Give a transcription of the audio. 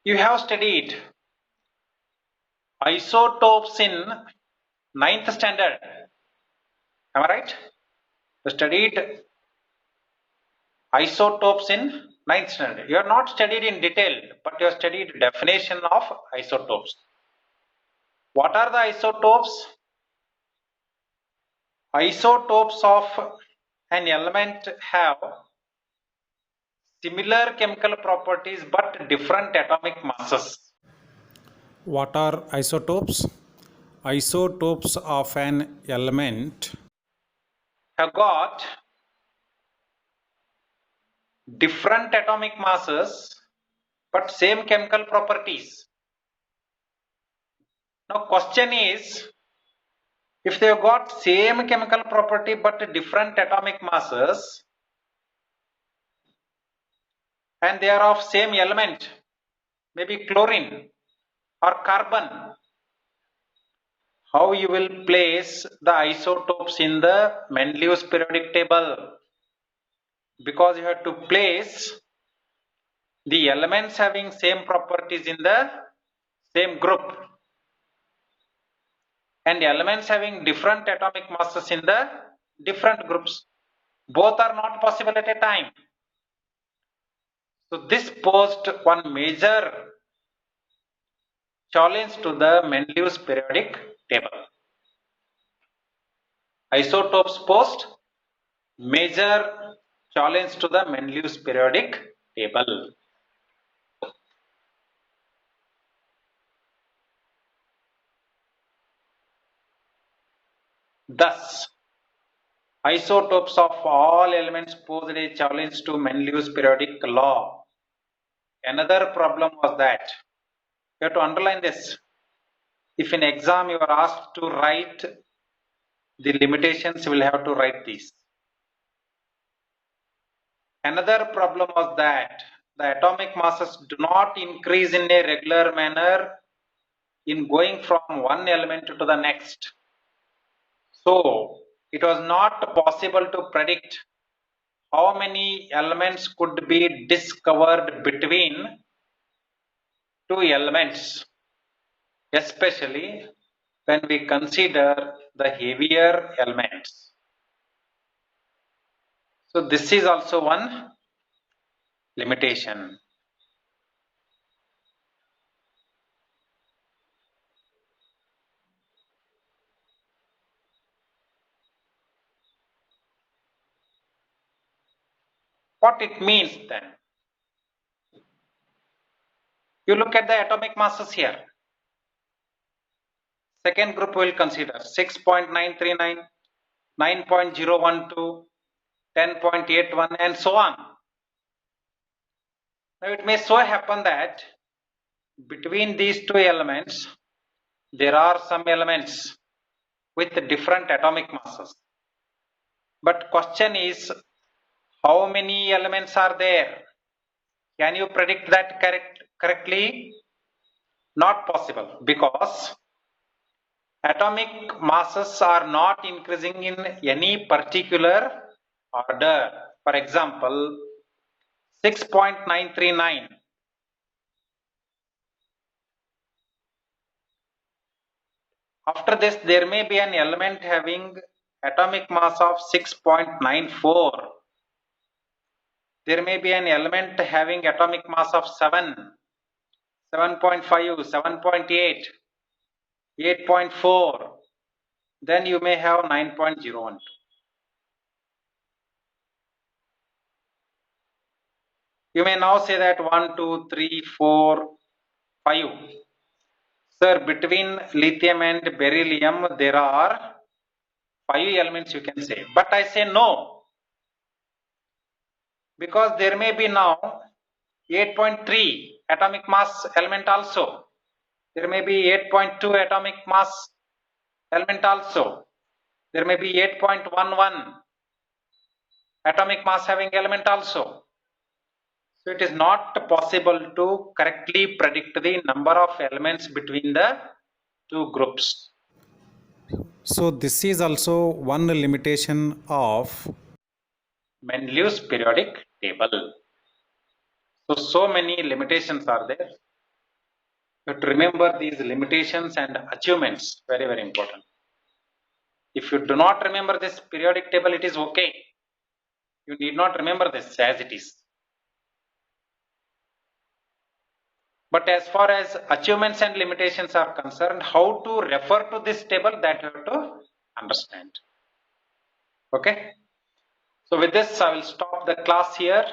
You have studied isotopes in ninth standard. Am I right? You studied isotopes in ninth standard. You are not studied in detail, but you have studied definition of isotopes. What are the isotopes? Isotopes of an element have similar chemical properties but different atomic masses. What are isotopes? Isotopes of an element Have got different atomic masses but same chemical properties. Now question is, if they have got same chemical property but different atomic masses and they are of same element, maybe chlorine or carbon, how you will place the isotopes in the Mendeleev's periodic table? Because you have to place the elements having same properties in the same group and elements having different atomic masses in the different groups. Both are not possible at a time. So this posed one major challenge to the Mendeleev's periodic table. Isotopes posed major challenge to the Mendeleev's periodic table. Thus, isotopes of all elements posed a challenge to Mendeleev's periodic law. Another problem was that, you have to underline this, if in exam you are asked to write the limitations, you will have to write these. Another problem was that the atomic masses do not increase in a regular manner in going from one element to the next. So it was not possible to predict how many elements could be discovered between two elements, especially when we consider the heavier elements. So this is also one limitation. What it means then? You look at the atomic masses here. Second group we will consider 6.939, 9.012, 10.81 and so on. Now it may so happen that between these two elements there are some elements with different atomic masses. But question is, how many elements are there? Can you predict that correctly? Not possible, because atomic masses are not increasing in any particular order. For example, 6.939. After this, there may be an element having atomic mass of 6.94. There may be an element having atomic mass of 7, 7.5, 7.8, 8.4. Then you may have 9.012. You may now say that 1, 2, 3, 4, 5. Sir, between lithium and beryllium, there are 5 elements, you can say. But I say no. Because there may be now 8.3 atomic mass element also. There may be 8.2 atomic mass element also. There may be 8.11 atomic mass having element also. So it is not possible to correctly predict the number of elements between the two groups. So this is also one limitation of Mendeleev's periodic table. So many limitations are there. You have to remember these limitations and achievements, very, very important. If you do not remember this periodic table, it is okay. You need not remember this as it is. But as far as achievements and limitations are concerned, how to refer to this table, that you have to understand. Okay. So with this, I will stop the class here.